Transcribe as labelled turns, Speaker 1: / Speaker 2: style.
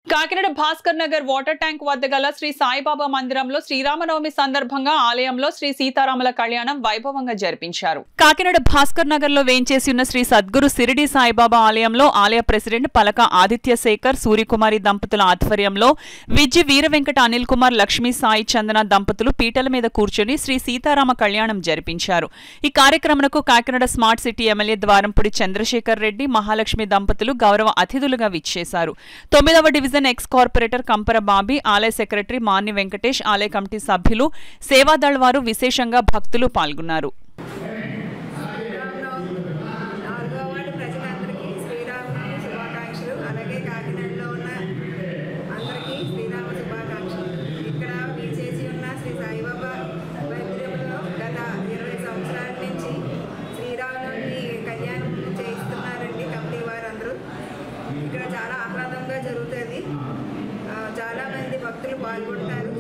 Speaker 1: Kakinada Bhaskar Nagar water tank వద్ద గల శ్రీ సాయిబాబా మందిరంలో శ్రీరామనవమి సందర్భంగా ఆలయంలో శ్రీ సీతారాముల కళ్యాణం వైభవంగా జరిపించారు. కాకినాడ భాస్కర్ నగర్ లో వేంచేసి ఉన్న శ్రీ సద్గురు సిరిడి సాయిబాబా ఆలయంలో ఆలయ ప్రెసిడెంట్ పలక ఆదిత్య శేఖర్ సూర్యకుమారి దంపతుల ఆధ్వర్యంలో విజ్జి వీర వెంకట అనిల్ కుమార్ లక్ష్మీ సాయి చందన దంపతులు పీటల మీద కూర్చొని శ్రీ సీతారామ కళ్యాణం జరిపించారు. ఈ కార్యక్రమంకు Kakinada smart city MLA Dwarampudi Chandrasekhar Reddy Mahalakshmi దంపతులు గౌరవ అతిథులుగా విచ్చేశారు. 9వ division ex corporator Kampara Bobby, ఆలయ సెక్రటరీ మాని వెంకటేష్, ఆలయ కమిటీ సభ్యులు, సేవాదళ్ వారు విశేషంగా భక్తులు పాల్గొన్నారు.
Speaker 2: ఇక్కడ చాలా ఆహ్లాదంగా జరుగుతుంది. చాలా మంది భక్తులు పాల్గొంటారు.